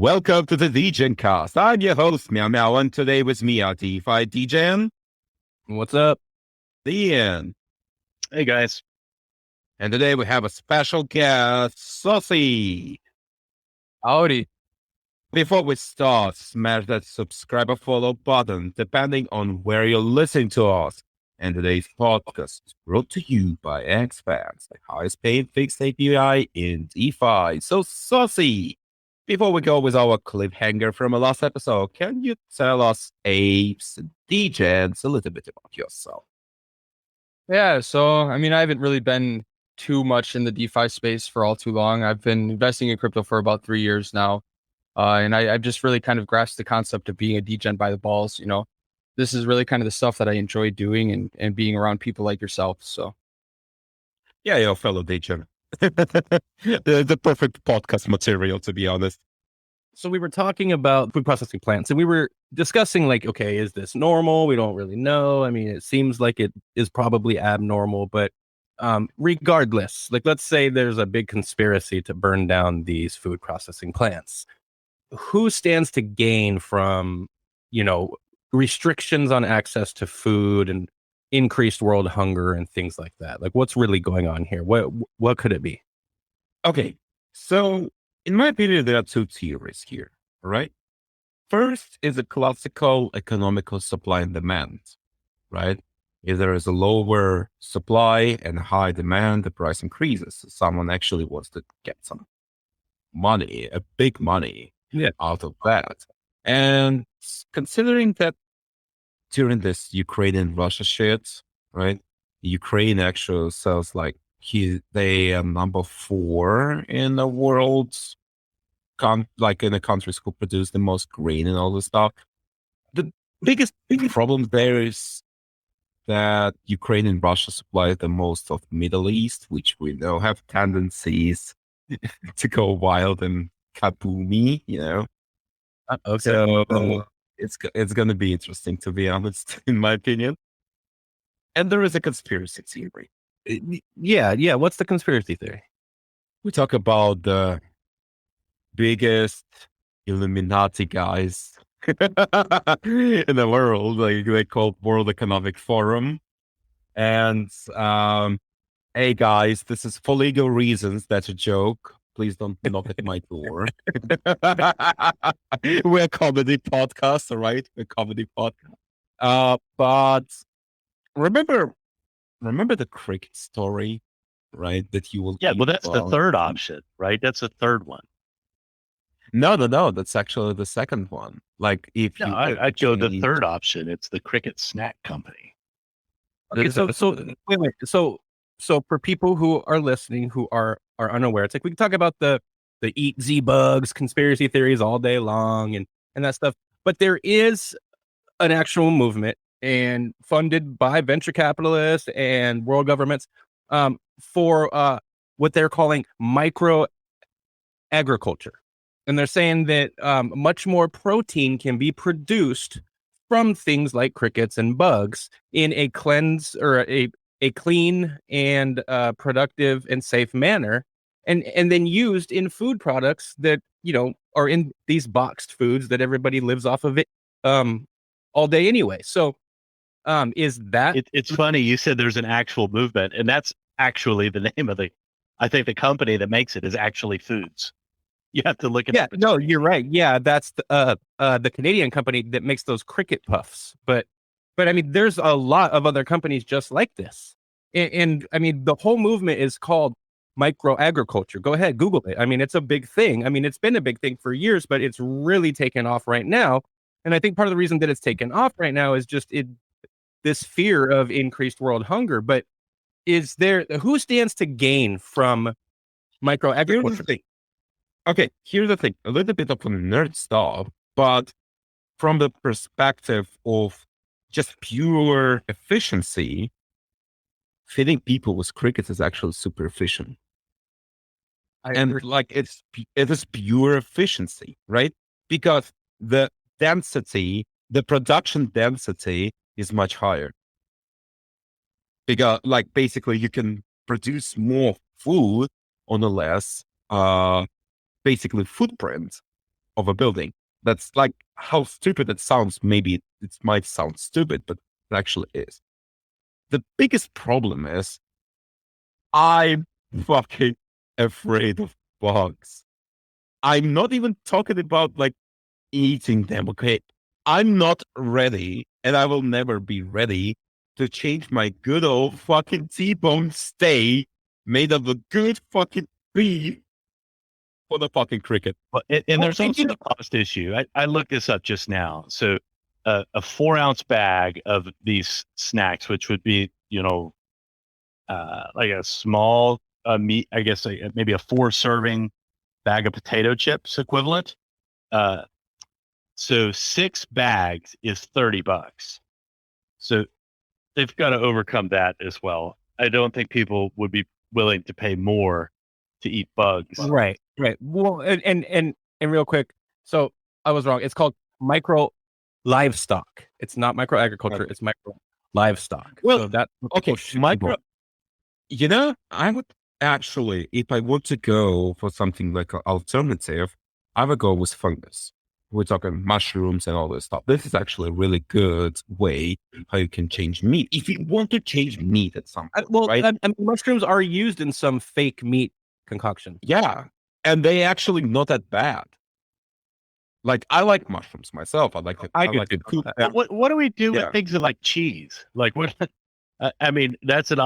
Welcome to the DegenCast. I'm your host, Meow Meow, and today with me are Defi Degen, What's up? Ian, Hey guys. and today we have a special guest, Saucy. Howdy. Before we start, smash that subscribe or follow button, depending on where you're listening to us. And today's podcast is brought to you by Xpanse, the highest paid fixed API in DeFi. So, Saucy, before we go with our cliffhanger from the last episode, can you tell us, apes and degens, a little bit about yourself? Yeah, so I haven't really been too much in the DeFi space for all too long. I've been investing in crypto for about 3 years now. And I've just really kind of grasped the concept of being a degen by the balls. This is really kind of the stuff that I enjoy doing and being around people like yourself. So Yeah, you're a fellow degen. the perfect podcast material, to be honest. So we were talking about food processing plants and we were discussing like, okay, is this normal? We don't really know. It seems like it is probably abnormal, but regardless, like let's say there's a big conspiracy to burn down these food processing plants. Who stands to gain from, restrictions on access to food and increased world hunger and things like that? Like what's really going on here? What could it be? Okay, so in my opinion, there are two theories here, right? First is a classical economical supply and demand, right? If there is a lower supply and high demand, the price increases. So someone actually wants to get some money, a big money out of that. And considering that during this Ukraine-Russia shit, right? Ukraine actually sells like they are number 4 in the world, like in the countries who produce the most grain and all this stuff. The biggest problem there is that Ukraine and Russia supply the most of Middle East, which we know have tendencies to go wild and kaboomy, Okay. So it's going to be interesting, to be honest, in my opinion. And there is a conspiracy theory. Yeah. What's the conspiracy theory? We talk about the biggest Illuminati guys in the world, like they call World Economic Forum. And hey guys, this is for legal reasons. That's a joke. Please don't knock at my door. We're a comedy podcast, all right? We're a comedy podcast. But remember the cricket story, right? That you will. Yeah, well, that's the third option, right? That's the third one. No. That's actually the second one. Like if No, you, I'd go the third option. It's the cricket snack company. Okay, so wait. So for people who are listening who are unaware, it's like we can talk about the eat Z bugs conspiracy theories all day long and that stuff, but there is an actual movement and funded by venture capitalists and world governments for what they're calling micro agriculture, and they're saying that much more protein can be produced from things like crickets and bugs in a clean and productive and safe manner, and then used in food products that are in these boxed foods that everybody lives off of it all day anyway. So is that It's funny you said there's an actual movement, and that's actually the name of I think the company that makes it is Actually Foods. You have to look at no, you're right. Yeah, that's the Canadian company that makes those cricket puffs. But there's a lot of other companies just like this. And the whole movement is called micro agriculture. Go ahead, Google it. It's a big thing. It's been a big thing for years, but it's really taken off right now. And I think part of the reason that it's taken off right now is just this fear of increased world hunger. But who stands to gain from micro agriculture? Here's the thing. A little bit of a nerd stuff, but from the perspective of just pure efficiency, feeding people with crickets is actually super efficient. It is pure efficiency, right? Because the production density is much higher. Because basically you can produce more food on a less basically footprint. of a building. That's like how stupid it sounds. Maybe it might sound stupid, but it actually is. The biggest problem is I'm fucking afraid of bugs. I'm not even talking about like eating them, okay? I'm not ready, and I will never be ready to change my good old fucking T-bone steak made of a good fucking beef for the fucking cricket. Well, and there's also a cost issue. I looked this up just now. So a 4-ounce bag of these snacks, which would be, like a small meat, I guess maybe a 4-serving bag of potato chips equivalent. So 6 bags is $30. So they've got to overcome that as well. I don't think people would be willing to pay more to eat bugs. Right. Well, and real quick, so I was wrong. It's called micro livestock. It's not micro agriculture. It's micro livestock. Well, so that okay, micro. I would actually, if I were to go for something like an alternative, I would go with fungus. We're talking mushrooms and all this stuff. This is actually a really good way how you can change meat. If you want to change meat at some point, right? I mean, mushrooms are used in some fake meat concoction. Yeah. And they actually not that bad. Like, I like mushrooms myself. I like it. I like do it cooked. What do we do Yeah. with things like cheese? Like what? I mean, that's an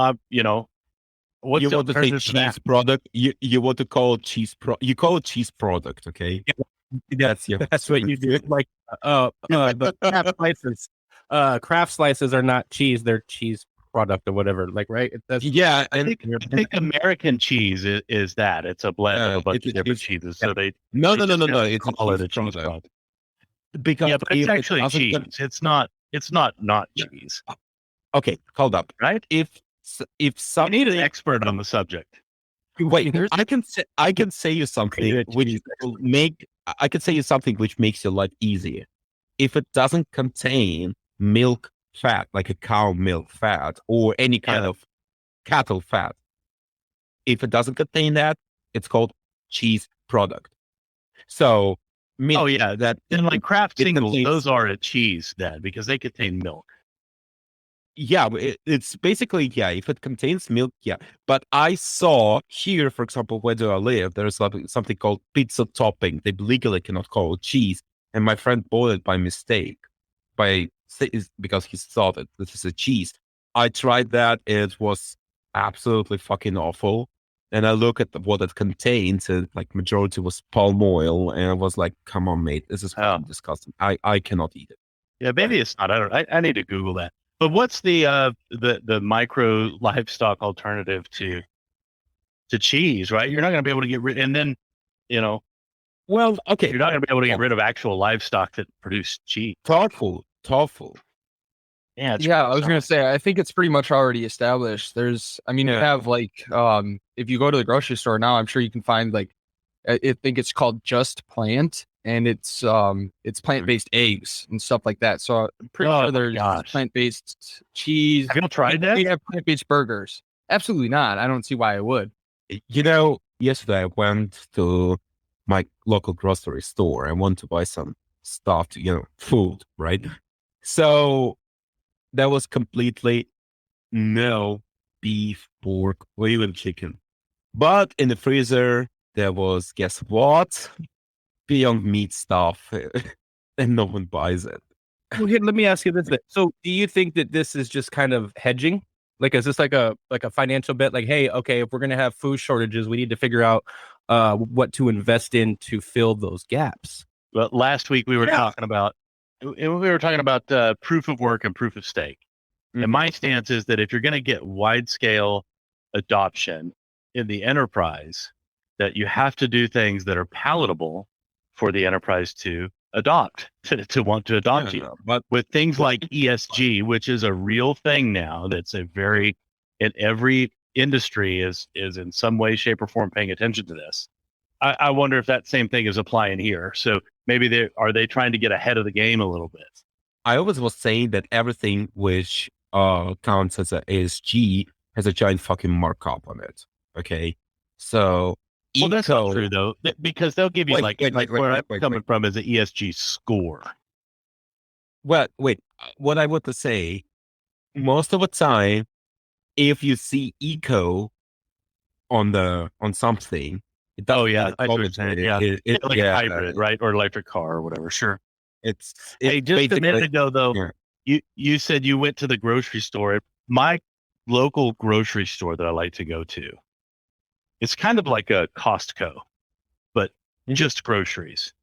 what's You the want to say alternative to that? cheese product? You want to call it you call it cheese product, okay? That's what you do. Like, the craft slices. Craft slices are not cheese; they're cheese product or whatever. Like, right? Yeah, I think American cheese is that. It's a blend of a bunch of different cheeses. So they no. just It's a call it a cheese cheese product. product. Because Yeah, but it's if it actually doesn't cheese. con- It's not cheese, Okay, hold up. right? If I some need an expert on the subject. wait, I can say you something which will make I can say you something which makes your life easier. If it doesn't contain milk fat, like a cow milk fat or any kind Yeah. of cattle fat, if it doesn't contain that, it's called cheese product. So, milk Oh yeah, that and like Kraft it singles, contains- those are a cheese then because they contain milk. yeah, it's basically, yeah, if it contains milk, yeah. But I saw here, for example, where do I live, there's something called pizza topping. They legally cannot call it cheese. And my friend bought it by mistake, because he thought that this is a cheese. I tried that. It was absolutely fucking awful. And I look at what it contains, and like majority was palm oil. And I was like, come on, mate, this is fucking disgusting. I cannot eat it. Yeah, maybe it's not. I need to Google that. But what's the micro livestock alternative to cheese? Right, you're not going to be able to get rid, and then Well, okay. you're not going to be able to get rid of actual livestock that produce cheese. Thoughtful. Yeah, I was gonna say, I think it's pretty much already established. You have like, if you go to the grocery store now, I'm sure you can find like, I think it's called Just Plant, and it's plant-based eggs and stuff like that. So I'm pretty sure there's plant-based cheese. Have you tried that? They have plant-based burgers. Absolutely not. I don't see why I would. Yesterday I went to my local grocery store. I want to buy some stuff to, food, right? So there was completely no beef, pork, or even chicken. But in the freezer, there was, guess what? Beyond Meat stuff. And no one buys it. Well, here, let me ask you this. So do you think that this is just kind of hedging? Like, is this like a financial bet? Like, hey, okay, if we're going to have food shortages, we need to figure out what to invest in to fill those gaps. Well, last week we were talking about proof of work and proof of stake. Mm-hmm. And my stance is that if you're going to get wide scale adoption in the enterprise, that you have to do things that are palatable for the enterprise to adopt, to want to adopt you. But with things like ESG, which is a real thing now, that's in every industry is in some way, shape, or form paying attention to this. I wonder if that same thing is applying here. So maybe are they trying to get ahead of the game a little bit? I always was saying that everything which counts as a ESG has a giant fucking markup on it. Okay, so Well, that's not eco. true though, because they'll give you Wait, where I'm coming from is an ESG score. Well, wait. What I want to say, most of the time, if you see eco on something, it doesn't Oh yeah, mean it's I see what you're always saying. it, Yeah, like a yeah, hybrid, right, or electric car or whatever. Sure. it's Hey, just a minute ago though, yeah. you said you went to the grocery store. My local grocery store that I like to go to, it's kind of like a Costco, but just groceries.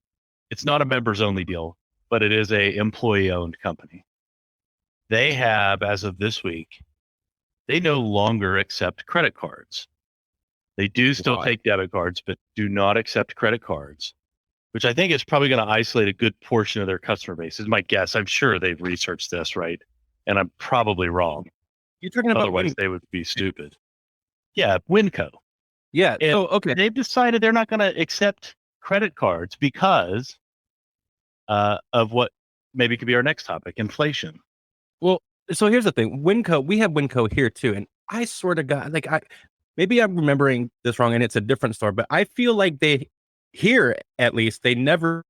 It's not a members only deal, but it is a employee owned company. They have, as of this week, they no longer accept credit cards. They do still Why? take debit cards, but do not accept credit cards, which I think is probably going to isolate a good portion of their customer base, is my guess. I'm sure they've researched this, right? And I'm probably wrong. You're talking about Otherwise, they would be stupid. Yeah, Winco. yeah. And So okay, they've decided they're not going to accept credit cards because of what maybe could be our next topic, inflation. well, so here's the thing. Winco, we have Winco here too, and I sort of got like maybe I'm remembering this wrong, and it's a different store, but I feel like they here at least they never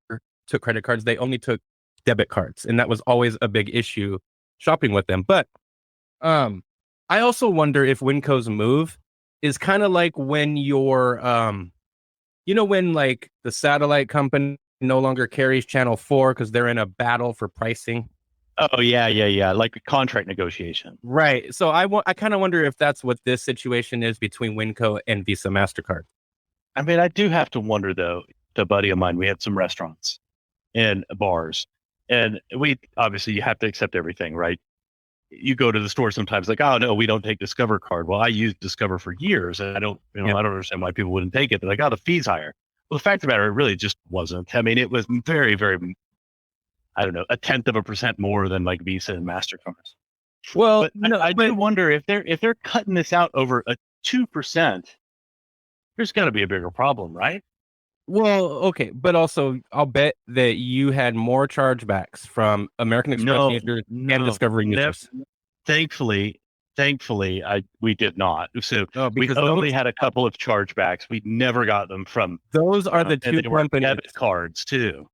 took credit cards. They only took debit cards, and that was always a big issue shopping with them. But I also wonder if Winco's move is kind of like when you're when like the satellite company no longer carries channel 4 because they're in a battle for pricing. Oh yeah, like a contract negotiation. Right. So I kind of wonder if that's what this situation is between Winco and Visa MasterCard. I mean, I do have to wonder though. A buddy of mine, we had some restaurants and bars, and we obviously you have to accept everything, right? You go to the store sometimes like, oh no, we don't take Discover card. Well, I used Discover for years, and I don't understand why people wouldn't take it. They're like, oh, the fee's higher. Well, the fact of the matter, it really just wasn't. I mean, it was very, very, I don't know, 1/10% more than like Visa and MasterCards. Well, But I do wonder if they're cutting this out over a 2%, there's got to be a bigger problem, right? well, okay, but also I'll bet that you had more chargebacks from American Express users and Discovery users. Thankfully, we did not. So Oh, we because only had a couple of chargebacks. We never got them from those are the and two they were companies. debit cards too.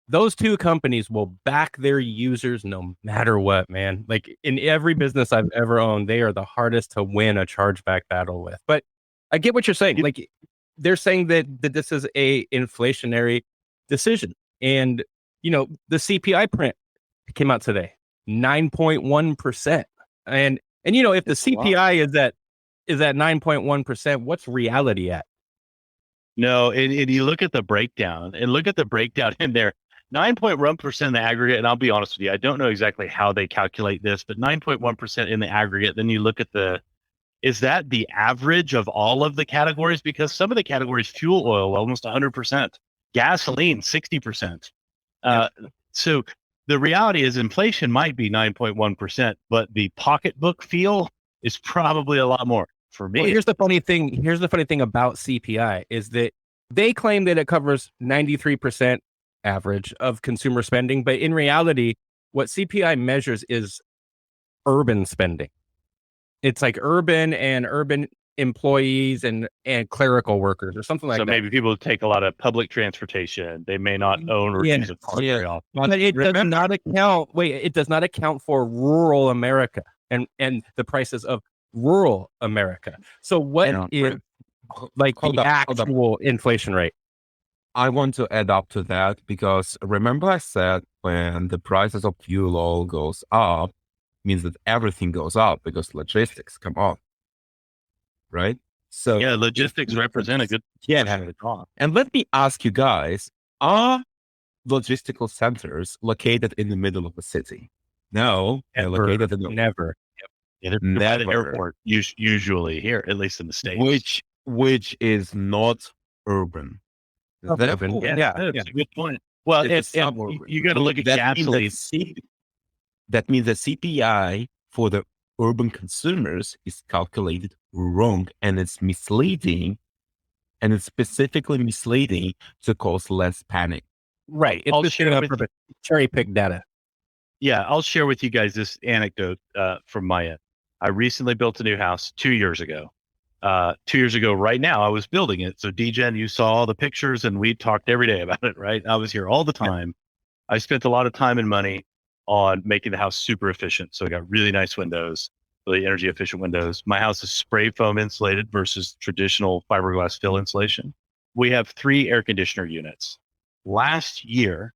Those two companies will back their users no matter what, man. Like in every business I've ever owned, they are the hardest to win a chargeback battle with. But I get what you're saying. Like they're saying that this is a inflationary decision. And the CPI print came out today, 9.1%. And if the CPI is at 9.1%, what's reality at? No, and you look at the breakdown in there. 9.1% in the aggregate, and I'll be honest with you, I don't know exactly how they calculate this, but 9.1% in the aggregate. Then you look at is that the average of all of the categories? Because some of the categories, fuel oil, almost 100%, gasoline, 60%. So the reality is inflation might be 9.1%, but the pocketbook feel is probably a lot more for me. Well, here's the funny thing about CPI is that they claim that it covers 93% average of consumer spending, but in reality, what CPI measures is urban spending. It's like urban employees and clerical workers or something like that. So maybe people take a lot of public transportation. They may not own or use a car very often. But it does not account. It does not account for rural America and the prices of rural America. So what is like the actual inflation rate? I want to add up to that because remember I said when the prices of fuel oil goes up, means that everything goes up because logistics come up, right? So yeah, logistics represent a good cost. And let me ask you guys, are logistical centers located in the middle of the city? No, they're located in never. Yeah, they're by the airport usually here, at least in the States. Which is not urban. That's a good point. Well, you got to look at gasoline. That means the CPI for the urban consumers is calculated wrong, and it's misleading, and it's specifically misleading to cause less panic. Right. It's cherry pick data. Yeah, I'll share with you guys this anecdote from my end. I recently built a new house 2 years ago. 2 years ago, right now, I was building it. So Degen, you saw all the pictures and we talked every day about it, right? I was here all the time. I spent a lot of time and money on making the house super efficient. So I got really nice windows, really energy efficient windows. My house is spray foam insulated versus traditional fiberglass fill insulation. We have 3 air conditioner units. Last year,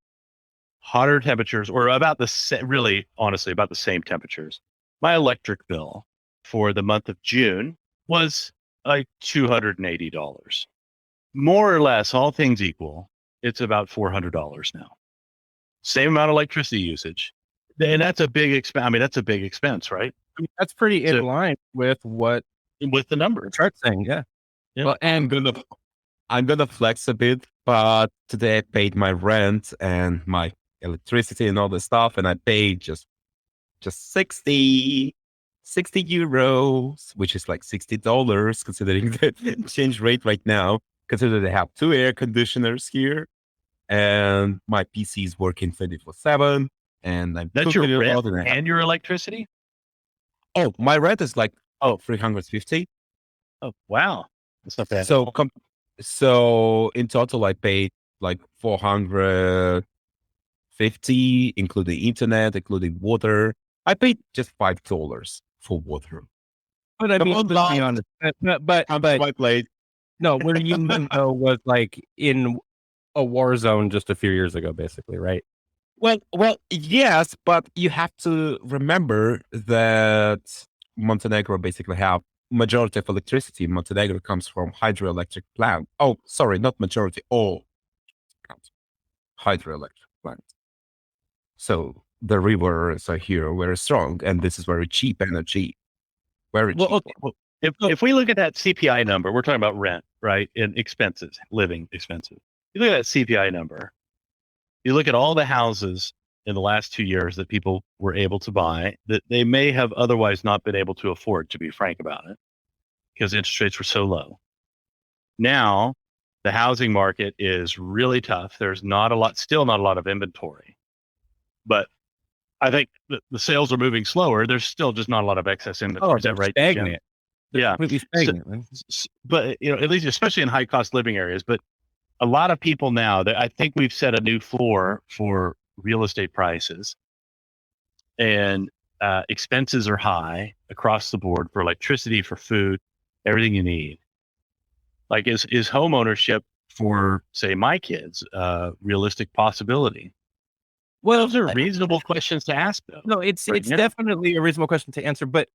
hotter temperatures, or about the really honestly about the same temperatures. My electric bill for the month of June was like $280. More or less, all things equal, it's about $400 now. Same amount of electricity usage. And that's a big expense. I mean, that's a big expense, right? I mean, that's pretty in So- line with what With the the numbers. chart's saying. Yeah. Well, and I'm gonna flex a bit, but today I paid my rent and my electricity and all the stuff, and I paid just 60 euros, which is like $60 considering the exchange rate right now. Consider they have 2 air conditioners here, and my PC is working 24/7, and I'm That's your cooking a rent lot, and I have- and your electricity? oh, my rent is like 350. Oh, wow. That's not bad. So in total, I paid like 450, including internet, including water. I paid just $5 for water. But I Come mean, on, let's be Bob. honest. But My plate. no, where you live though was like in a war zone just a few years ago, basically, right? Well, yes, but you have to remember that Montenegro basically have majority of electricity in Montenegro comes from hydroelectric plant. Oh, sorry, not majority, all comes hydroelectric plant. So the rivers are here very strong, and this is very cheap energy. Very cheap. Well, okay. Well, if we look at that CPI number, we're talking about rent, right? And expenses, living expenses. You look at that CPI number, you look at all the houses in the last 2 years that people were able to buy that they may have otherwise not been able to afford, to be frank about it, because interest rates were so low. Now, the housing market is really tough. There's still not a lot of inventory. But I think the sales are moving slower. There's still just not a lot of excess inventory. Is that right, Jim? Stagnant. They're Yeah. completely stagnant. man. But at least especially in high cost living areas, but a lot of people now that I think we've set a new floor for real estate prices, and expenses are high across the board for electricity, for food, everything you need. Like is home ownership for, say, my kids a realistic possibility? Well, Those are reasonable questions to ask, though. no, it's Right, it's yeah. definitely a reasonable question to answer, but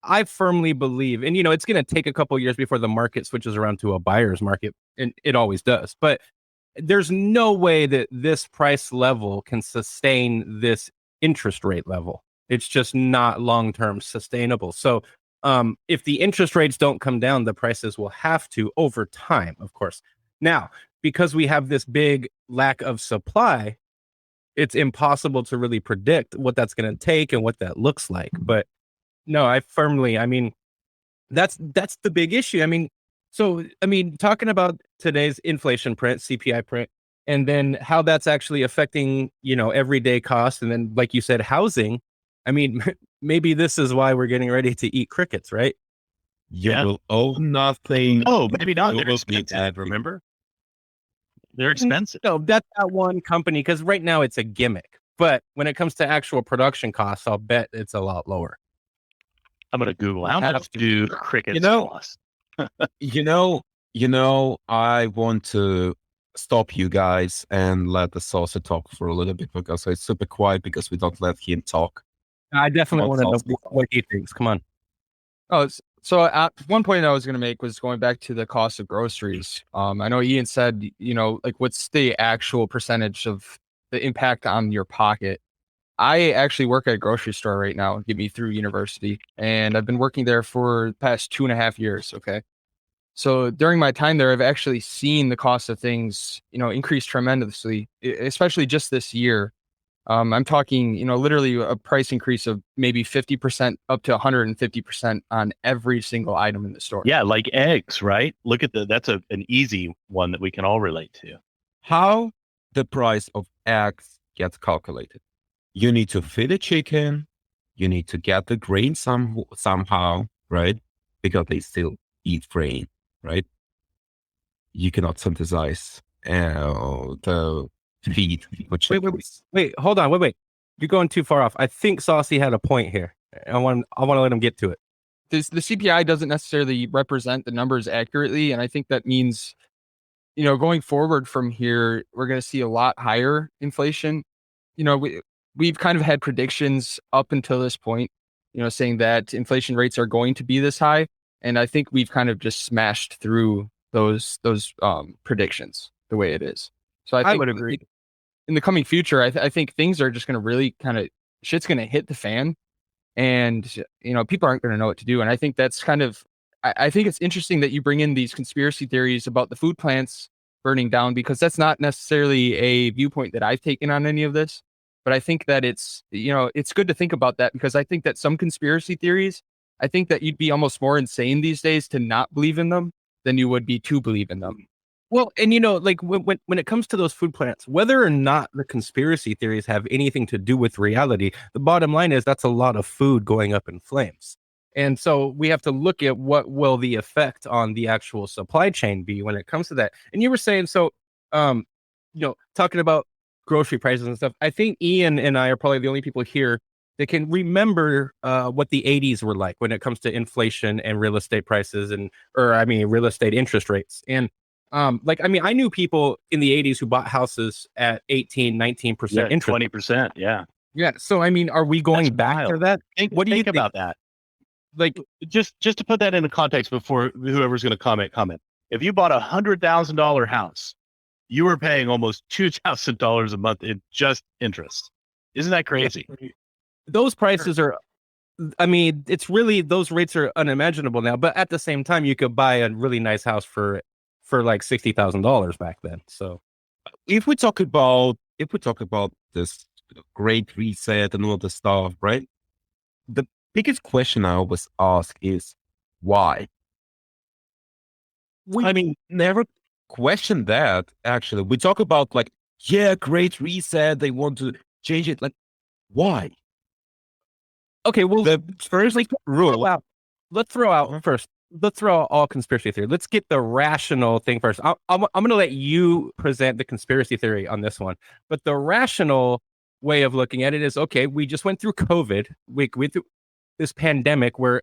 I firmly believe, and it's going to take a couple of years before the market switches around to a buyer's market, and it always does. But there's no way that this price level can sustain this interest rate level. It's just not long-term sustainable. So, if the interest rates don't come down, the prices will have to over time, of course. Now, because we have this big lack of supply, it's impossible to really predict what that's going to take and what that looks like. But no, I mean, that's the big issue. Talking about today's inflation print, CPI print, and then how that's actually affecting, everyday costs. And then, like you said, housing. I mean, maybe this is why we're getting ready to eat crickets, right? You Yeah. will own nothing. Oh, maybe not. You They're will be expensive, dead. remember? They're expensive. No, that's not one company because right now it's a gimmick. But when it comes to actual production costs, I'll bet it's a lot lower. I'm going to Google how much do crickets cost. I want to stop you guys and let the saucer talk for a little bit because it's super quiet because we don't let him talk. I definitely want to Saucy. know what he thinks. Come on. So at one point I was going to make was going back to the cost of groceries. I know Ian said, like what's the actual percentage of the impact on your pocket? I actually work at a grocery store right now, get me through university, and I've been working there for the past 2.5 years. Okay. So during my time there, I've actually seen the cost of things, increase tremendously, especially just this year. I'm talking, literally a price increase of maybe 50% up to 150% on every single item in the store. Yeah, like eggs, right? Look at that's an easy one that we can all relate to. How the price of eggs gets calculated? You need to feed a chicken. You need to get the grain somehow, right? Because they still eat grain, right? You cannot synthesize the feed. Wait, hold on, wait. You're going too far off. I think Saucy had a point here. I want to let him get to it. The CPI doesn't necessarily represent the numbers accurately, and I think that means, going forward from here, we're going to see a lot higher inflation. We've kind of had predictions up until this point, saying that inflation rates are going to be this high, and I think we've kind of just smashed through those predictions the way it is. So I would agree. In the coming future, I think things are just going to really shit's going to hit the fan, and people aren't going to know what to do. And I think that's I think it's interesting that you bring in these conspiracy theories about the food plants burning down, because that's not necessarily a viewpoint that I've taken on any of this. But I think that it's good to think about that, because I think that some conspiracy theories, I think that you'd be almost more insane these days to not believe in them than you would be to believe in them. Well, and like when it comes to those food plants, whether or not the conspiracy theories have anything to do with reality, the bottom line is that's a lot of food going up in flames. And so we have to look at what will the effect on the actual supply chain be when it comes to that. And you were saying, talking about grocery prices and stuff, I think Ian and I are probably the only people here that can remember what the 80s were like when it comes to inflation and real estate prices real estate interest rates. And I knew people in the 80s who bought houses at 18, 19% interest. 20%. Yeah. Yeah. So, are we going back to that? What do you think about that? Like, just to put that into context before whoever's going to comment. If you bought $100,000 house, you were paying almost $2,000 a month in just interest. Isn't that crazy? Those prices are, it's really, those rates are unimaginable now. But at the same time, you could buy a really nice house for like $60,000 back then. So if we talk about this great reset and all the stuff, right? The biggest question I always ask is why? Never question that. Actually, we talk about great reset. They want to change it. Like, why? Okay, well, the first rule. Let's throw out all conspiracy theory. Let's get the rational thing first. I'm going to let you present the conspiracy theory on this one. But the rational way of looking at it is, okay, we just went through COVID. We went through this pandemic where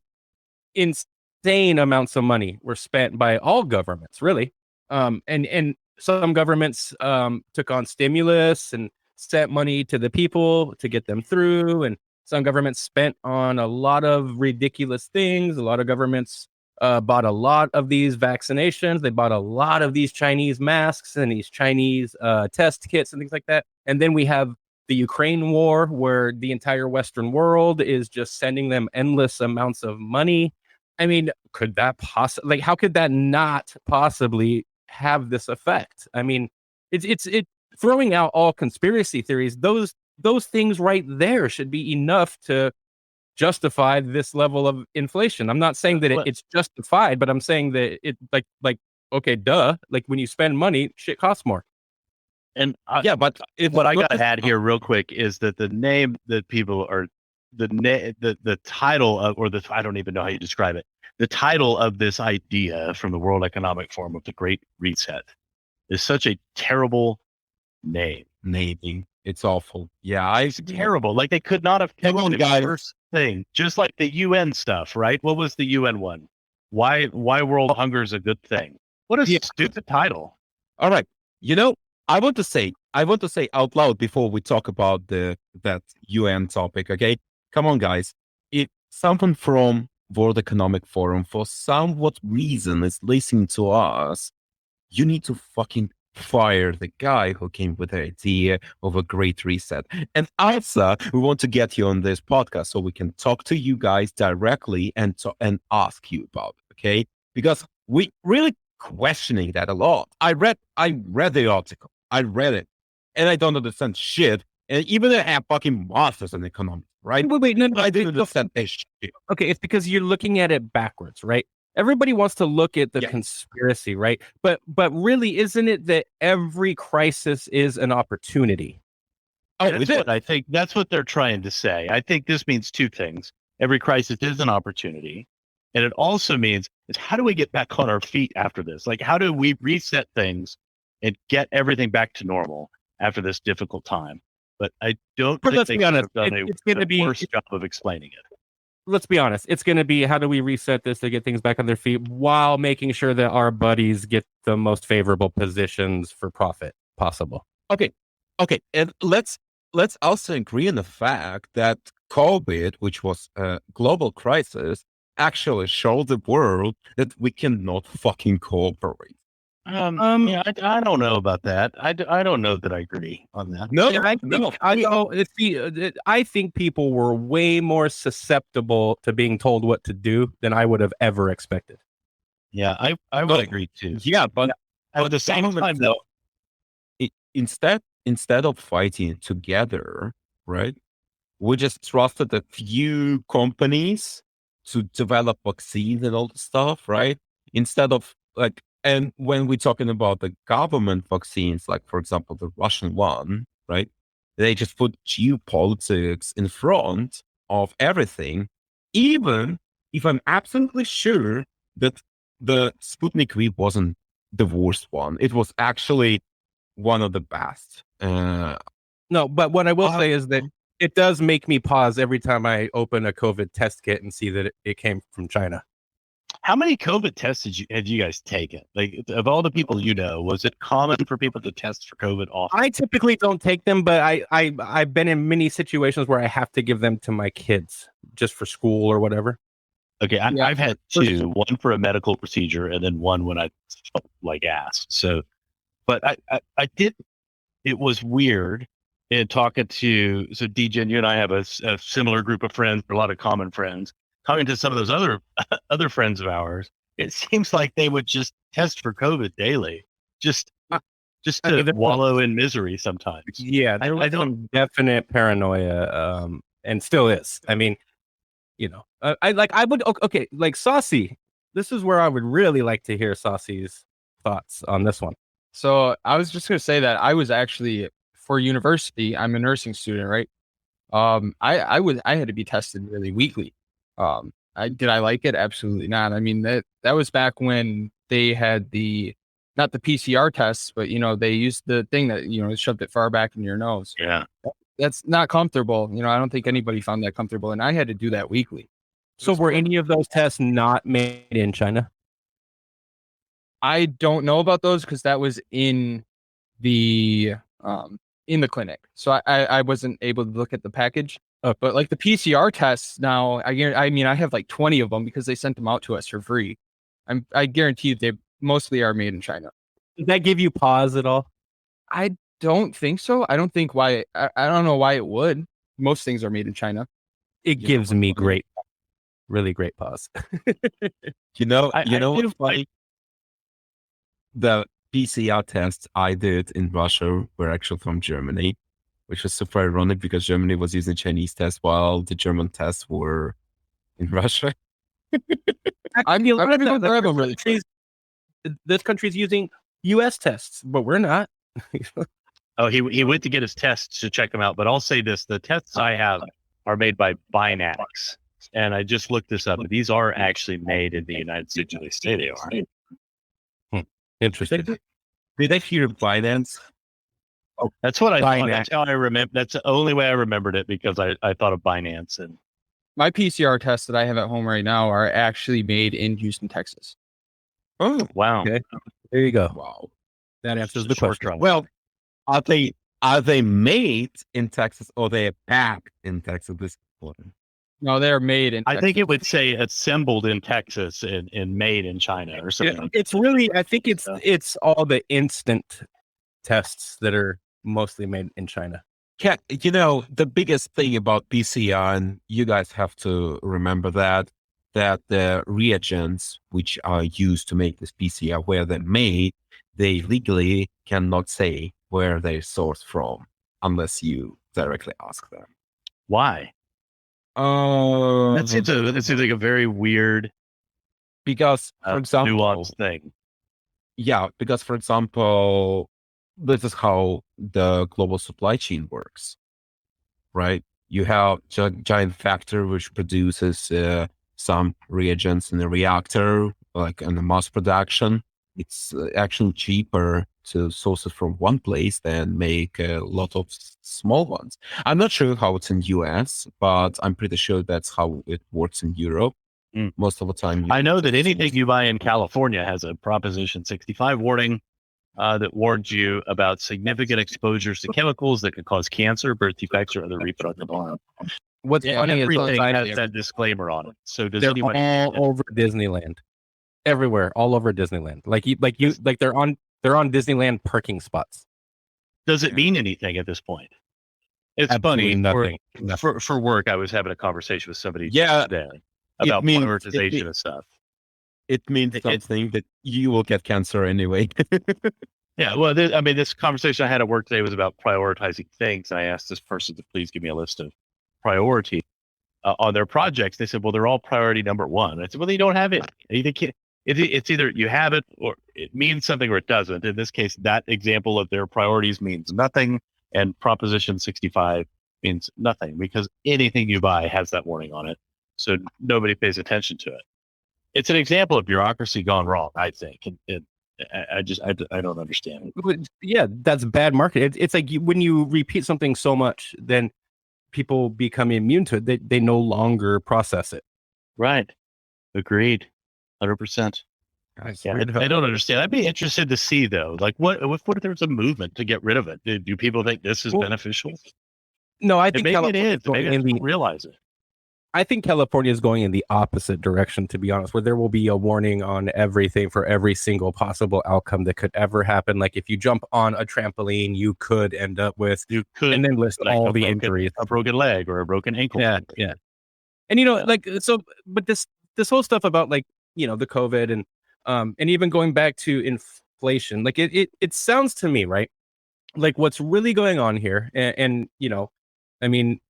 insane amounts of money were spent by all governments, really. And some governments took on stimulus and sent money to the people to get them through. And some governments spent on a lot of ridiculous things. A lot of governments bought a lot of these vaccinations. They bought a lot of these Chinese masks and these Chinese test kits and things like that. And then we have the Ukraine war, where the entire Western world is just sending them endless amounts of money. Could that possibly, how could that not possibly have this effect? It's throwing out all conspiracy theories. Those things right there should be enough to justify this level of inflation. I'm not saying that it's justified, but I'm saying that it okay, duh. Like, when you spend money, shit costs more. And but what I got to add here real quick is that the name that people are the title of, I don't even know how you describe it. The title of this idea from the World Economic Forum of the Great Reset is such a terrible naming. It's awful. Yeah, it's terrible. Like, they could not have come on the first thing, just like the UN stuff, right? What was the UN one? Why world hunger is a good thing? What a stupid title. All right. I want to say out loud before we talk about that UN topic. Okay, come on, guys. If someone from World Economic Forum, for somewhat reason, is listening to us, you need to fucking fire the guy who came with the idea of a great reset. And also, we want to get you on this podcast so we can talk to you guys directly and ask you about it. Okay, because we really questioning that a lot. I read the article. I read it, and I don't understand shit. And even I have fucking masters in economics, right? Wait, no, I didn't understand this shit. Okay, it's because you're looking at it backwards, right? Everybody wants to look at the conspiracy, right? But really, isn't it that every crisis is an opportunity? I think that's what they're trying to say. I think this means two things. Every crisis is an opportunity, And it also means is how do we get back on our feet after this? Like, how do we reset things and get everything back to normal after this difficult time? But I don't But think let's they be could honest, have done it's going to a be. worse job of explaining it. Let's be honest. It's going to be how do we reset this to get things back on their feet while making sure that our buddies get the most favorable positions for profit possible. Okay. And let's also agree on the fact that COVID, which was a global crisis, actually showed the world that we cannot fucking cooperate. Yeah, I don't know about that. I don't know that I agree on that. No, I think people were way more susceptible to being told what to do than I would have ever expected. Yeah, I would agree too. Yeah, but At the same time, though, instead of fighting together, right? We just trusted a few companies to develop vaccines and all the stuff, right? Instead of like, and when we're talking about the government vaccines, like for example, the Russian one, right? They just put geopolitics in front of everything, even if I'm absolutely sure that the Sputnik V wasn't the worst one. It was actually one of the best. No, but what I will say is that it does make me pause every time I open a COVID test kit and see that it came from China. how many COVID tests had you guys taken? Like, of all the people you know, was it common for people to test for COVID often? I typically don't take them, but I've been in many situations where I have to give them to my kids just for school or whatever. Okay, Yeah. I've had two, one for a medical procedure and then one when I felt like ass. So, but I did, it was weird in talking to, so Degen, you and I have a similar group of friends, a lot of common friends. Talking to some of those other friends of ours, it seems like they would just test for COVID daily, just to wallow in misery sometimes. Yeah, I don't- some definite paranoia, and still is. I mean, you know, I would okay, like Saucy. This is where I would really like to hear Saucy's thoughts on this one. So I was just gonna say that I was actually for university. I'm a nursing student, right? I had to be tested really weekly. Did I like it? Absolutely not. I mean that was back when they had not the PCR tests, but they used the thing that shoved it far back in your nose. Yeah. That's not comfortable. I don't think anybody found that comfortable, and I had to do that weekly. So were any of those tests not made in China? I don't know about those because that was in the clinic, so I wasn't able to look at the package. But like the PCR tests now, I mean, I have like 20 of them because they sent them out to us for free. I guarantee you they mostly are made in China. Did that give you pause at all? I don't think so. I don't think why. I don't know why it would. Most things are made in China. It gives me really great pause. The PCR tests I did in Russia were actually from Germany, which was super ironic because Germany was using Chinese tests while the German tests were in Russia. I mean, really. This country's using U.S. tests, but we're not. Oh, he went to get his tests to check them out. But I'll say this: the tests I have are made by Binax, and I just looked this up. These are actually made in the United States. They say they are. Interesting. Did I hear Binance? Oh, that's what I thought. Binax. That's how I remember. That's the only way I remembered it because I thought of Binance. And My PCR tests that I have at home right now are actually made in Houston, Texas. Oh, wow, Okay. There you go. wow. That answers Just the a short question. trial. Well, are they made in Texas or they are packed in Texas? This important. No, they're made in I Texas. think it would say assembled in Texas and made in China or something. like It's really, I think So- it's all the instant tests that are mostly made in China. Yeah, the biggest thing about PCR, and you guys have to remember that the reagents which are used to make this PCR, where they're made, they legally cannot say where they're sourced from unless you directly ask them. Why? That seems like a very weird, because, for example, nuanced thing. yeah, because for example, this is how the global supply chain works, right? You have giant factory which produces some reagents in the reactor, like in the mass production. It's actually cheaper to source it from one place than make a lot of small ones. I'm not sure how it's in US, but I'm pretty sure that's how it works in Europe. Most of the time. I know that anything you buy in California has a Proposition 65 warning that warns you about significant exposures to chemicals that could cause cancer, birth defects, or other reproductive harm. What's funny is Everything those has that disclaimer on it. So does they're anybody all over Disneyland, everywhere, all over Disneyland. Like they're on Disneyland parking spots. does it mean anything at this point? It's Absolutely funny. nothing. For work, I was having a conversation with somebody Yeah, today about means- prioritization of stuff. It means something that you will get cancer anyway. Yeah, well, this conversation I had at work today was about prioritizing things. And I asked this person to please give me a list of priority on their projects. They said, well, they're all priority number one. I said, well, you don't have it. It's either you have it or it means something or it doesn't. In this case, that example of their priorities means nothing. And Proposition 65 means nothing because anything you buy has that warning on it. So nobody pays attention to it. It's an example of bureaucracy gone wrong, I think. And I don't understand it. Yeah, that's bad marketing. It's like when you repeat something so much, then people become immune to it. They no longer process it. Right. Agreed. 100%. Yeah, I don't understand. I'd be interested to see though, like what if there's a movement to get rid of it? Do people think this is beneficial? No, I think Maybe it California is. Maybe I don't realize it. I think California is going in the opposite direction, to be honest, where there will be a warning on everything for every single possible outcome that could ever happen. Like if you jump on a trampoline, you could end up with, and then list all the injuries, a broken leg or a broken ankle. Yeah. And like so, but this whole stuff about like the COVID and even going back to inflation, like it sounds to me right, like what's really going on here, and I mean.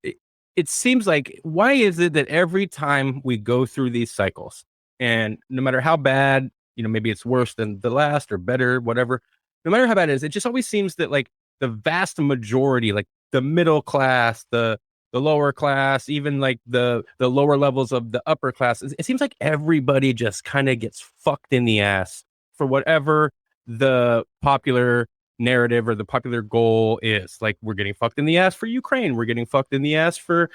It seems like, why is it that every time we go through these cycles, and no matter how bad, maybe it's worse than the last or better, whatever, no matter how bad it is, it just always seems that like the vast majority, like the middle class, the lower class, even like the lower levels of the upper class, it seems like everybody just kind of gets fucked in the ass for whatever the popular narrative or the popular goal is. Like, we're getting fucked in the ass for Ukraine, we're getting fucked in the ass for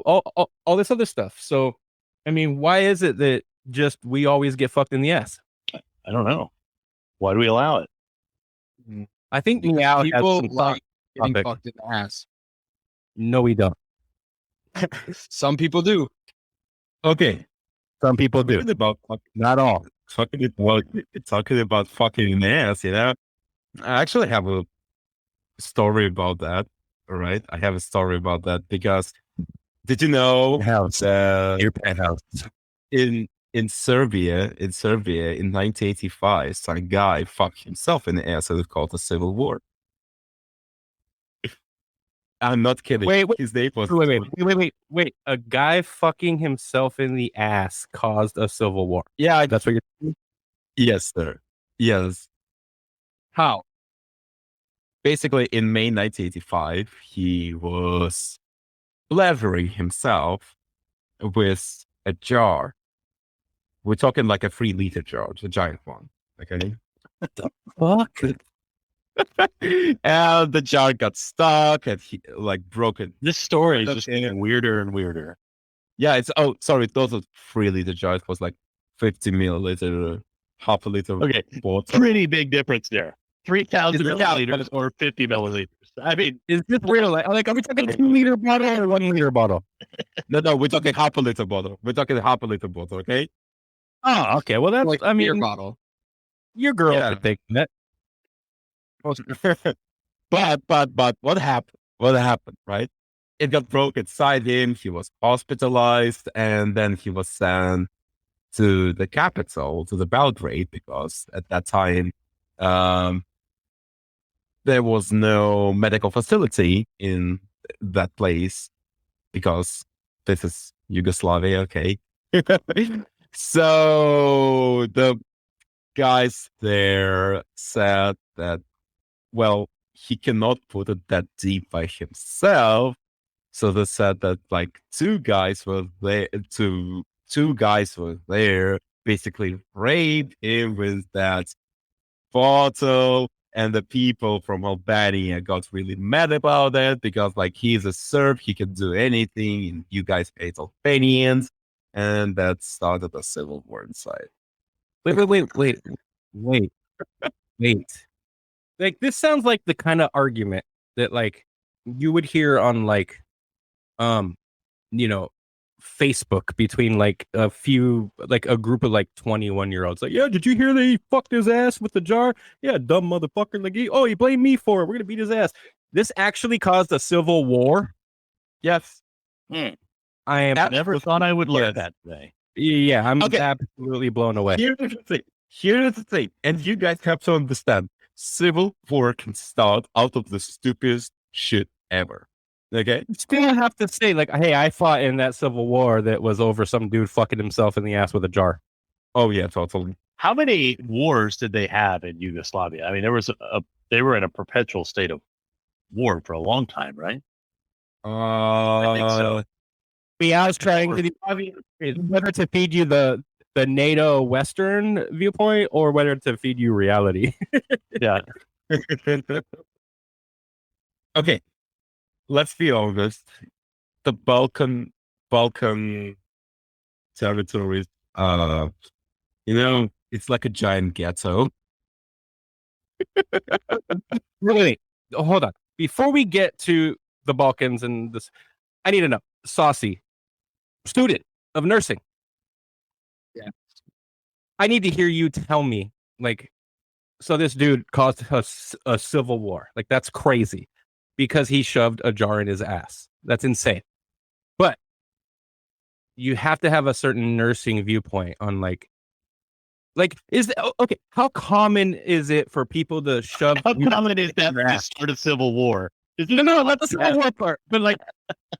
all this other stuff. So I mean, why is it that just we always get fucked in the ass? I don't know. Why do we allow it? I think Meow has People some like getting topic. fucked in the ass. No, we don't. Some people do. Okay, Some people do. Not all. Talking about fucking in the ass, I actually have a story about that. All right, I have a story about that because did you know Your penthouse. in Serbia in 1985, some guy fucked himself in the ass and it's called the Civil War. I'm not kidding. Wait. His name was Wait. A guy fucking himself in the ass caused a civil war. Yeah, That's what you're. yes, sir. Yes. How? Basically, in May 1985, he was blathering himself with a jar. We're talking like a 3-liter jar, it's a giant one. Okay. Fuck. And the jar got stuck and he like broke it. This story is just getting weirder and weirder. Yeah, it's those are 3-liter jars. It was like 50 milliliter, half a liter. Okay, bottle. pretty big difference there. 3,000 Yeah, milliliters or 50 milliliters. I mean, Is this real? Like, are we talking 2-liter bottle or 1-liter bottle? No, we're talking half a liter bottle. Okay. Oh, okay. Well, that's Like I beer mean, bottle. your girl Yeah. could think that. But what happened, right? It got broke inside him. He was hospitalized and then he was sent to the capital, to the Belgrade, because at that time, there was no medical facility in that place because this is Yugoslavia, okay? So the guys there said that, well, he cannot put it that deep by himself. So they said that like 2 guys were there, 2 two guys were there, basically raped him with that photo. And the people from Albania got really mad about it because, like, he's a Serb, he can do anything, and you guys hate Albanians. And that started a civil war inside. Wait. Like, this sounds like the kind of argument that, like, you would hear on, like, you know, Facebook between like a group of like 21-year-olds. Like, yeah, did you hear that he fucked his ass with the jar? Yeah, dumb motherfucker. Like, he blamed me for it. We're gonna beat his ass. This actually caused a civil war. Yes. Hmm. I am Never thought I would learn Yes. that today. Yeah, I'm Okay. absolutely blown away. Here's the thing. And you guys have to understand, civil war can start out of the stupidest shit ever. Okay? Still have to say, like, hey, I fought in that civil war that was over some dude fucking himself in the ass with a jar. Oh yeah, totally. How many wars did they have in Yugoslavia? I mean, they were in a perpetual state of war for a long time, right? I think so. Yeah, I was trying to whether to feed you the NATO Western viewpoint or whether to feed you reality. Yeah. Okay. Let's be honest. The Balkan territories, it's like a giant ghetto. Wait, hold on. Before we get to the Balkans and this, I need to know, Saucy, student of nursing. Yeah. I need to hear you tell me, like, so this dude caused a civil war. Like, that's crazy because he shoved a jar in his ass. That's insane. But you have to have a certain nursing viewpoint on like is okay? How common is it for people to shove? How common is that to start a civil war? No, not the civil war part. But like,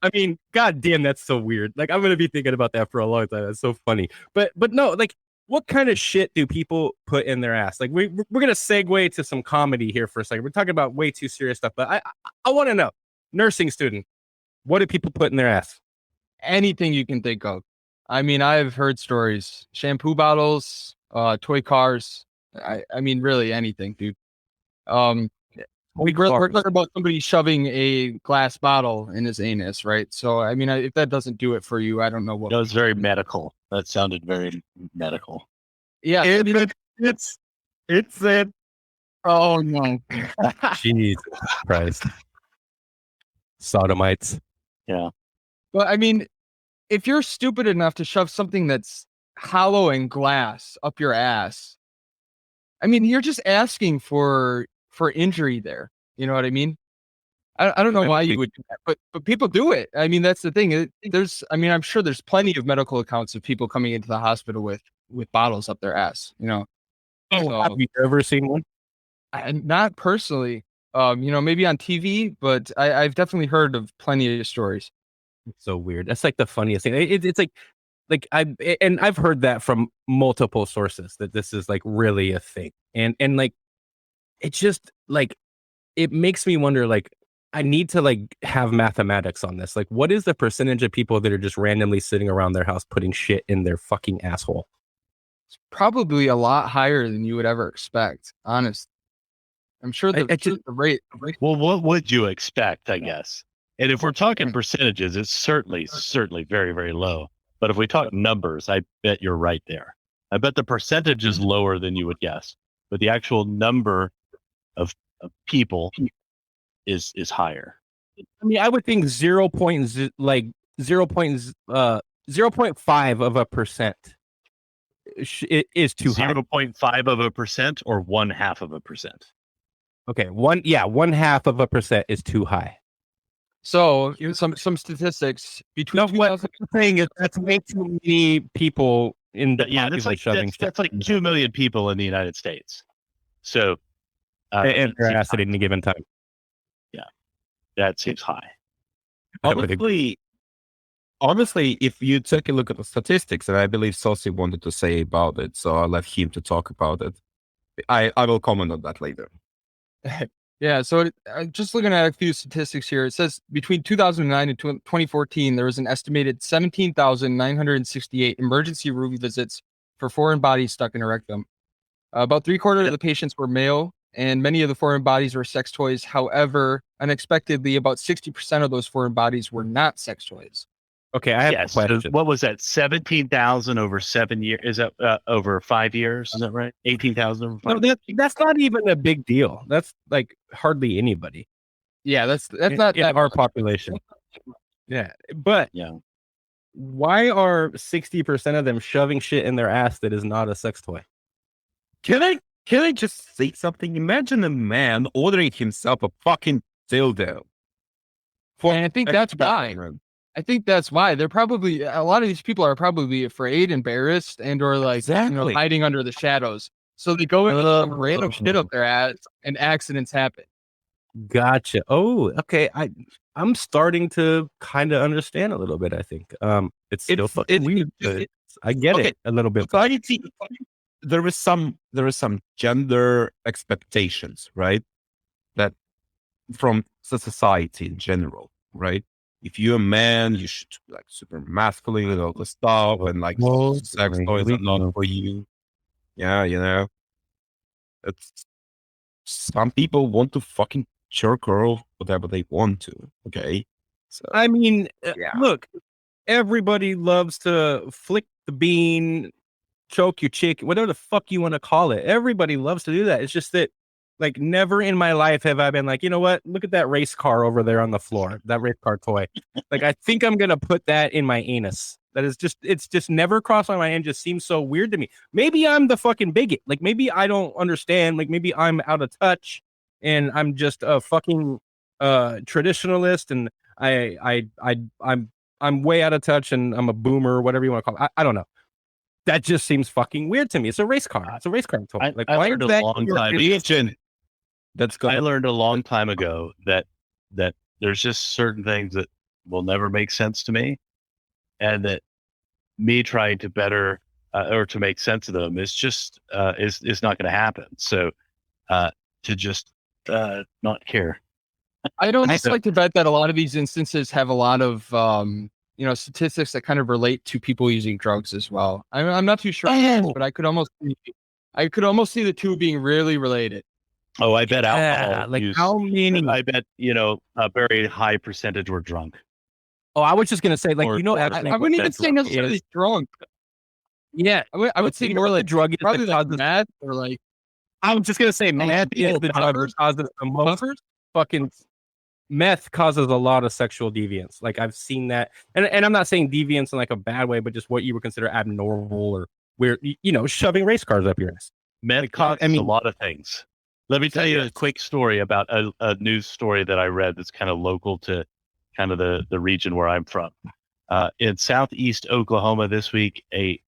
I mean, god damn, that's so weird. Like, I'm gonna be thinking about that for a long time. That's so funny. But no, like, what kind of shit do people put in their ass? Like, we're gonna segue to some comedy here for a second. We're talking about way too serious stuff, but I want to know, nursing student, what do people put in their ass? Anything you can think of. I mean, I've heard stories, shampoo bottles, toy cars. I mean, really anything, dude. We're talking about somebody shoving a glass bottle in his anus, right? So, I mean, if that doesn't do it for you, I don't know what. That was very medical. That sounded very medical. Yeah. It's it. Oh no. Jesus Christ. Sodomites. Yeah. But I mean, if you're stupid enough to shove something that's hollow and glass up your ass, I mean, you're just asking for injury there. You know what I mean? I don't know why you would do that, but people do it. I mean, that's the thing. I'm sure there's plenty of medical accounts of people coming into the hospital with bottles up their ass. You know. So, Have you ever seen one? not personally. Maybe on TV, but I've definitely heard of plenty of stories. It's so weird. That's like the funniest thing. It's like I've heard that from multiple sources that this is like really a thing. And like, it's just like, it makes me wonder, like, I need to like have mathematics on this. Like, what is the percentage of people that are just randomly sitting around their house putting shit in their fucking asshole? It's probably a lot higher than you would ever expect. Honest. I'm sure the rate. Well, what would you expect, I guess? And if we're talking percentages, it's certainly very, very low. But if we talk numbers, I bet you're right there. I bet the percentage is lower than you would guess, but the actual number of people is higher. I mean, I would think 0.5 of a percent is too high. 0.5 of a percent or 1/2%. Okay, 1/2 of a percent is too high. So some statistics between. What I'm saying is that's way too many people in the population. That's like 2 million people in the United States. So, and their ass at any given time. Yeah, that seems high. Honestly, if you take a look at the statistics, and I believe Saucy wanted to say about it, so I'll let him to talk about it. I will comment on that later. Yeah, so just looking at a few statistics here, it says between 2009 and 2014, there was an estimated 17,968 emergency room visits for foreign bodies stuck in a rectum. About 3/4 of the patients were male, and many of the foreign bodies were sex toys. However, unexpectedly, about 60% of those foreign bodies were not sex toys. Okay, I have a Yes. So question. what was that? 17,000 over 7 years? Is that over 5 years? Is that right? 18,000 over 5 No, that's not even a big deal. That's like hardly anybody Yeah, that's in, not in that our much. population. Yeah, but Yeah. why are 60% of them shoving shit in their ass that is not a sex toy? Can I just say something? Imagine a man ordering himself a fucking dildo. And I think that's why. I think that's why they're probably a lot of these people are probably afraid, embarrassed, and or like Exactly. hiding under the shadows. So they go and some random shit up their ass, and accidents happen. Gotcha. Oh, okay. I'm starting to kind of understand a little bit. I think it's still fucking weird, but I get okay. it a little bit. Society, there is some gender expectations, right? That from society in general, right? If you're a man, you should be like super masculine and all the stuff, and like sex toys are not for you. Yeah, it's some people want to fucking jerk off whatever they want to. Okay, so I mean, yeah. look, everybody loves to flick the bean, choke your chick, whatever the fuck you want to call it. Everybody loves to do that. It's just that, like, never in my life have I been like, you know what? Look at that race car over there on the floor, that race car toy. Like, I think I'm gonna put that in my anus. That is just, it's just never crossed my mind. Just seems so weird to me. Maybe I'm the fucking bigot. Like, maybe I don't understand. Like, maybe I'm out of touch, and I'm just a fucking traditionalist, and I'm way out of touch, and I'm a boomer, whatever you want to call it. I don't know. That just seems fucking weird to me. It's a race car. It's a race car toy. Like, I why learned is a that long time. That's I learned a long time ago that there's just certain things that will never make sense to me, and that me trying to better or to make sense of them is just is not going to happen. So to just not care. I don't like to bet that a lot of these instances have a lot of statistics that kind of relate to people using drugs as well. I'm not too sure, but I could almost see the two being really related. Oh, I bet alcohol like use. how many? I bet a very high percentage were drunk. Oh, I was just gonna say, like, Or- I wouldn't even say necessarily drunk. Yeah, I would say you more know what like the drug is probably that like causes. meth or like I was just gonna say, meth is the drug that causes the most fucking. Meth causes a lot of sexual deviance. Like, I've seen that, and I'm not saying deviance in like a bad way, but just what you would consider abnormal or weird. Shoving race cars up your ass. Meth causes a lot of things. Let me tell you a quick story about a news story that I read that's kind of local to kind of the region where I'm from. In southeast Oklahoma this week,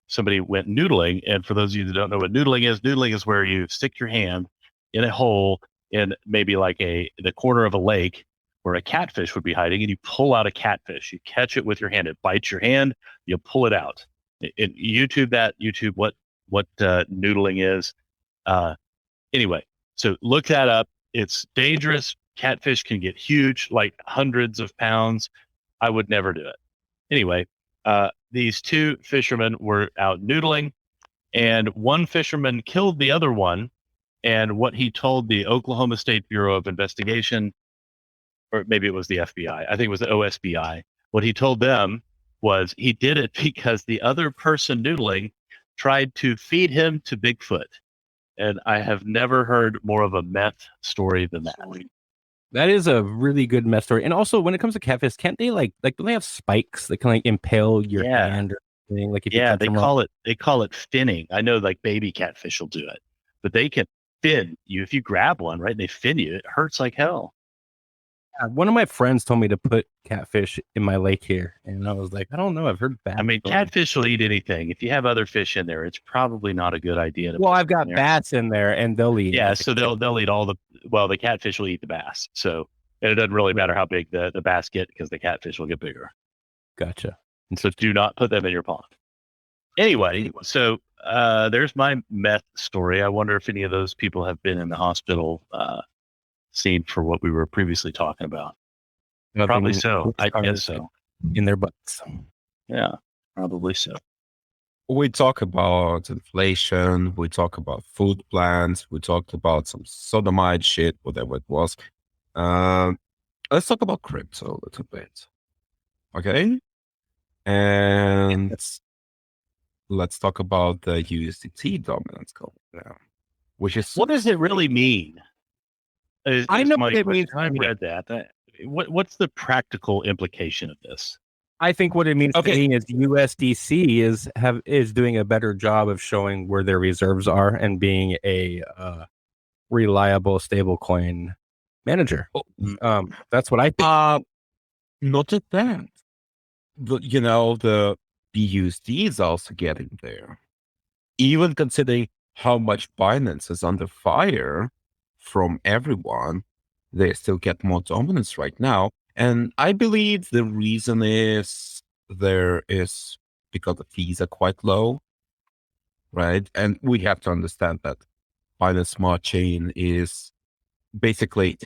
somebody went noodling. And for those of you that don't know what noodling is where you stick your hand in a hole in maybe like the corner of a lake where a catfish would be hiding, and you pull out a catfish. You catch it with your hand. It bites your hand. You pull it out. YouTube what noodling is. Anyway, so look that up. It's dangerous. Catfish can get huge, like hundreds of pounds. I would never do it. Anyway, these two fishermen were out noodling, and one fisherman killed the other one. And what he told the Oklahoma State Bureau of Investigation, or maybe it was the FBI, I think it was the OSBI, what he told them was he did it because the other person noodling tried to feed him to Bigfoot. And I have never heard more of a meth story than that. That is a really good meth story. And also, when it comes to catfish, can't they like don't they have spikes that can like impale your hand or something? Like, if you touch they them call it finning. I know like baby catfish will do it, but they can fin you if you grab one, right? And they fin you. It hurts like hell. One of my friends told me to put catfish in my lake here, and I was like, I don't know. I've heard bad. I mean, catfish will eat anything. If you have other fish in there, it's probably not a good idea. Well, I've got bats in there, and they'll eat. Yeah, so they'll eat all the catfish will eat the bass. So, and it doesn't really matter how big the bass get because the catfish will get bigger. Gotcha. And so do not put them in your pond. Anyway, so there's my meth story. I wonder if any of those people have been in the hospital scene for what we were previously talking about. Probably so. I guess so. In their butts. Yeah, probably so. We talk about inflation. We talk about food plans. We talked about some sodomite shit, whatever it was. Let's talk about crypto a little bit. Okay. And let's talk about the USDT dominance going down, which is What does it really mean? I know my what it question. means. I've read that. What's the practical implication of this? I think what it means Okay. to me is USDC is doing a better job of showing where their reserves are and being a reliable stablecoin manager. That's what I think. not just that. The BUSD is also getting there. Even considering how much Binance is under fire from everyone, they still get more dominance right now. And I believe the reason is because the fees are quite low, right? And we have to understand that Binance Smart Chain is basically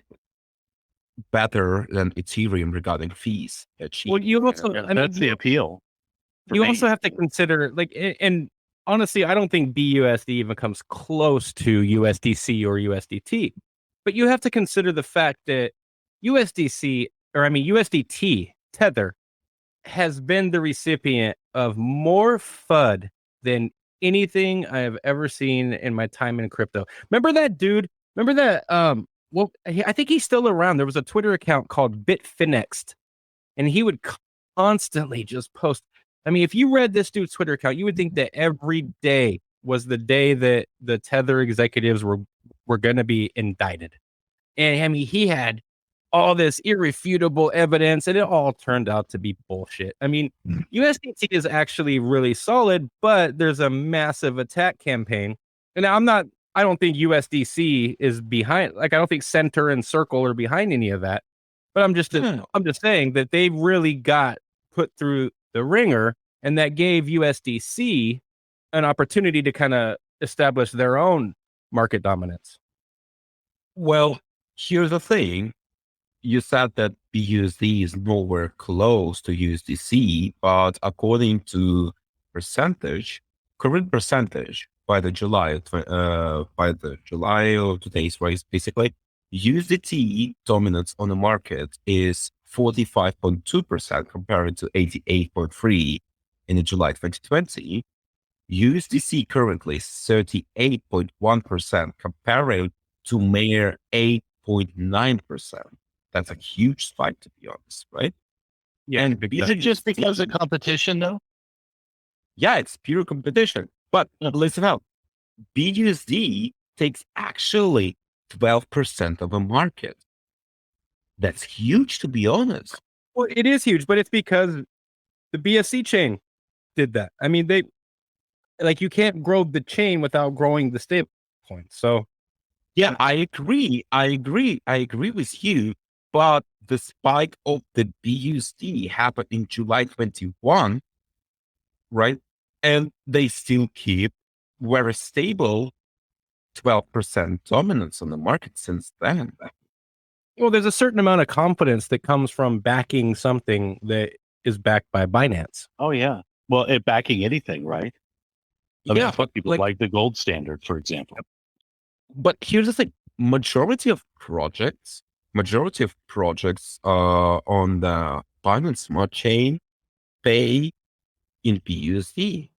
better than Ethereum regarding fees. Well, you also, That's the appeal. You also have to consider, and honestly, I don't think BUSD even comes close to USDC or USDT. But you have to consider the fact that USDT, Tether, has been the recipient of more FUD than anything I have ever seen in my time in crypto. Remember that dude? Remember that? I think he's still around. There was a Twitter account called Bitfinex, and he would constantly just post. I mean, if you read this dude's Twitter account, you would think that every day was the day that the Tether executives were going to be indicted. And I mean, he had all this irrefutable evidence, and it all turned out to be bullshit. I mean, USDT is actually really solid, but there's a massive attack campaign. And I don't think USDC is behind. I don't think Center and Circle are behind any of that. But I'm just saying that they really got put through the ringer, and that gave USDC an opportunity to kind of establish their own market dominance. Well, here's the thing. You said that BUSD is nowhere close to USDC, but according to current percentage by the July of today's race, basically, USDT dominance on the market is 45.2% compared to 88.3% in July 2020. USDC currently is 38.1% compared to mere 8.9%. That's a huge spike, to be honest, right? Yeah. And Is it just because of competition, though? Yeah, it's pure competition. But listen out. BUSD takes actually 12% of the market. That's huge, to be honest. Well, it is huge, but it's because the BSC chain did that. I mean, you can't grow the chain without growing the stable coin. So yeah, I agree with you. But the spike of the BUSD happened in July 21, right? And they still keep very stable 12% dominance on the market since then. well, there's a certain amount of confidence that comes from backing something that is backed by Binance. Oh, yeah. Well, backing anything, right? I mean, Yeah, that's what but people like the gold standard, for example. But here's the thing. Majority of projects on the Binance Smart Chain pay in BUSD.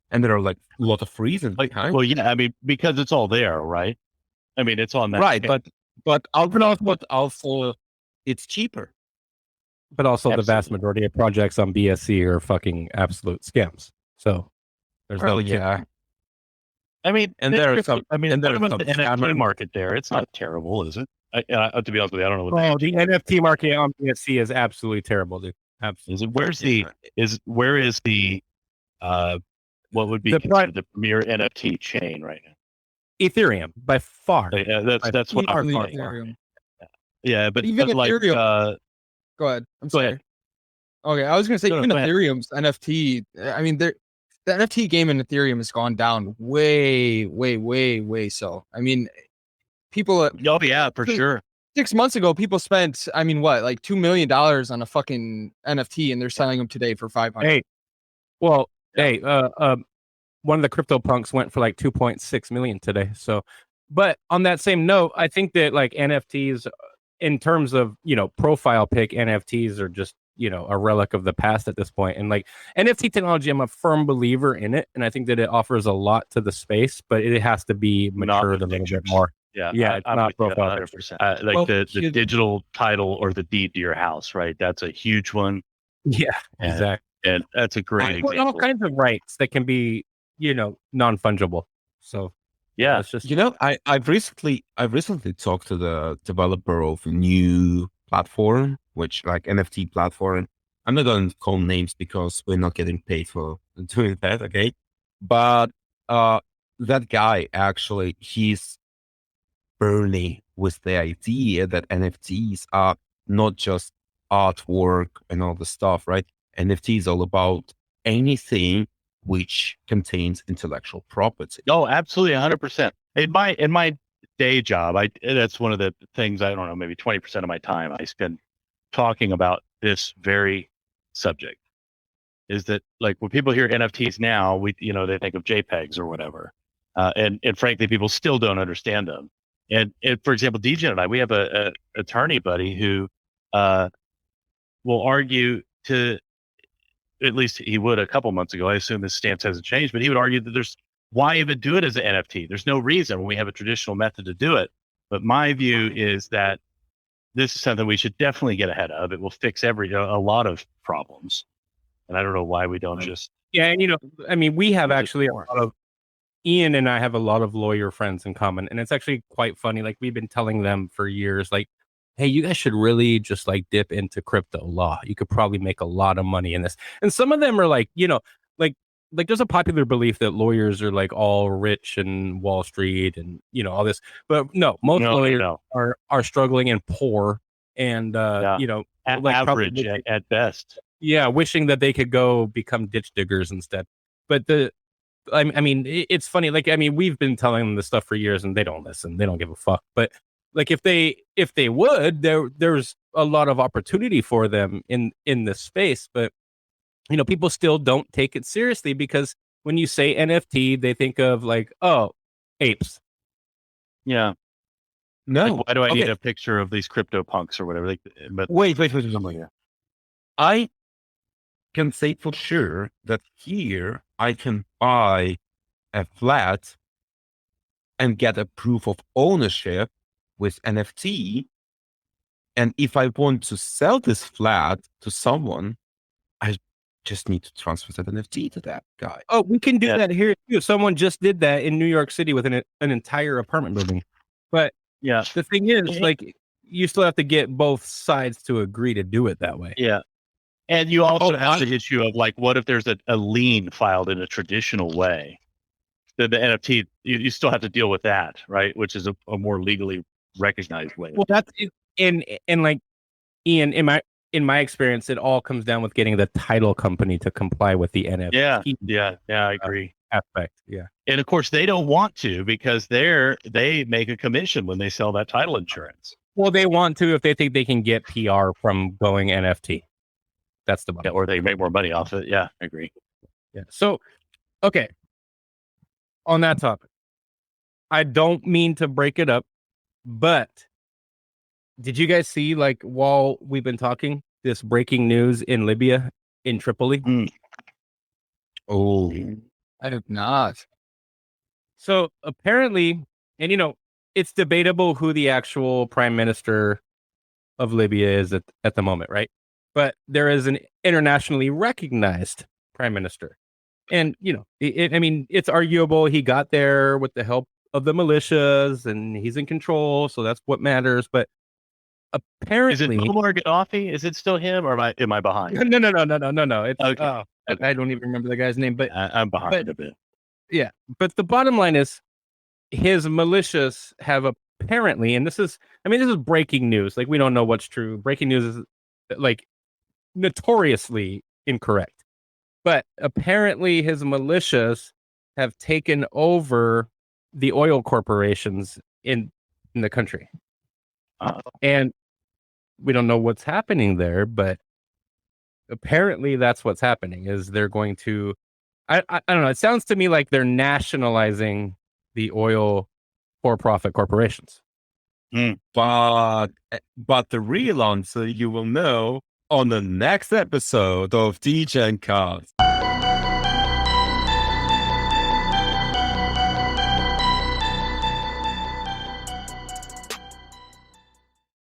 And there are a lot of reasons behind. Well, yeah, I mean, because it's all there, right? I mean, it's on that. Right, but also it's cheaper. But also Absolutely. the vast majority of projects on BSC are fucking absolute scams. So there's no yeah. I mean, And there are some. I mean, and there what are about some the NFT scammers. market there? It's not terrible, is it? To be honest with you, I don't know what the NFT market on BSC is absolutely terrible, dude. Absolutely. is. Where is the what would be considered the premier NFT chain right now? Ethereum by far. Yeah, that's what I'm talking about. Ethereum. Yeah, but even like, Ethereum. Go ahead. I'm Go sorry. ahead. Okay, I was gonna say No, even go ahead. Ethereum's NFT. I mean, the NFT game in Ethereum has gone down way. So I mean, people. Oh yeah, for sure. 6 months ago, people spent, I mean, what, like $2 million on a fucking NFT, and they're selling them today for 500. Hey, well, Yeah. one of the crypto punks went for like 2.6 million today. So, but on that same note, I think that like NFTs, in terms of, profile pic NFTs are just, a relic of the past at this point. And like NFT technology, I'm a firm believer in it. And I think that it offers a lot to the space, but it has to be Not matured with a little bit pictures. more. Yeah, Yeah, it's I'm not with you profile 100%. pictures. Like Well, the here's- digital title or the deed to your house, right? That's a huge one, Yeah, and, exactly. and that's a great Well, all example. kinds of rights that can be, non-fungible. So Yeah, it's just, I've recently talked to the developer of a new platform, which like NFT platform. I'm not going to call names because we're not getting paid for doing that. Okay. But, that guy actually, he's burning with the idea that NFTs are not just artwork and all the stuff, right? NFT is all about anything which contains intellectual property. oh, absolutely, 100%. In my day job, that's one of the things, I don't know, maybe 20% of my time I spend talking about this very subject. Is that like when people hear NFTs now, they think of JPEGs or whatever, and frankly, people still don't understand them. And for example, Degen and I, we have a attorney buddy who will argue to, at least he would a couple months ago. I assume his stance hasn't changed, but he would argue that why even do it as an NFT? There's no reason when we have a traditional method to do it. But my view is that this is something we should definitely get ahead of. It will fix a lot of problems. And I don't know why we don't just. yeah. And, I mean, we have use it actually a more. lot of, Ian and I have a lot of lawyer friends in common. And it's actually quite funny. Like we've been telling them for years, like, hey, you guys should really just like dip into crypto law. You could probably make a lot of money in this. And some of them are like, like there's a popular belief that lawyers are like all rich and Wall Street and all this. But no, most lawyers No. are struggling and poor and Yeah. like Average probably, at best. yeah, wishing that they could go become ditch diggers instead. But I mean, it's funny. Like, I mean, we've been telling them this stuff for years, and they don't listen. They don't give a fuck. But like, if they would, there's a lot of opportunity for them in this space. But people still don't take it seriously because when you say NFT, they think of like, oh, apes. Yeah. No. Like, why do I need Okay. a picture of these crypto punks or whatever? Like, but Wait. I can say for sure that here I can buy a flat and get a proof of ownership with NFT. And if I want to sell this flat to someone, I just need to transfer that NFT to that guy. Oh, we can do Yeah. that here too. Someone just did that in New York City with an entire apartment building. But yeah, the thing is, like, you still have to get both sides to agree to do it that way. yeah. And you also Oh, have the issue of like, what if there's a lien filed in a traditional way? The NFT, you still have to deal with that, right? Which is a more legally recognized way. Well, that's it. And like Ian, in my experience, it all comes down with getting the title company to comply with the NFT. Yeah, I agree. Aspect. Yeah. And of course, they don't want to because they make a commission when they sell that title insurance. Well, they want to if they think they can get PR from going NFT. That's the bottom. Yeah, or they make more money off it. Yeah, I agree. Yeah. So, okay. On that topic, I don't mean to break it up, but did you guys see, like, while we've been talking, this breaking news in Libya, in Tripoli? Oh, I have not. So apparently, and it's debatable who the actual prime minister of Libya is at the moment, right? But there is an internationally recognized prime minister. And, I mean, it's arguable he got there with the help of the militias and he's in control. So that's what matters. But apparently. Is it Muammar Gaddafi? Is it still him or am I behind? No. It's, Okay. I don't even remember the guy's name, but I'm behind a bit. yeah. But the bottom line is his militias have apparently, and this is breaking news. Like, we don't know what's true. Breaking news is like notoriously incorrect. But apparently his militias have taken over the oil corporations in the country. And we don't know what's happening there, but apparently that's what's happening. Is they're going to, I don't know. It sounds to me like they're nationalizing the oil for-profit corporations. But the real answer you will know on the next episode of DegenCast.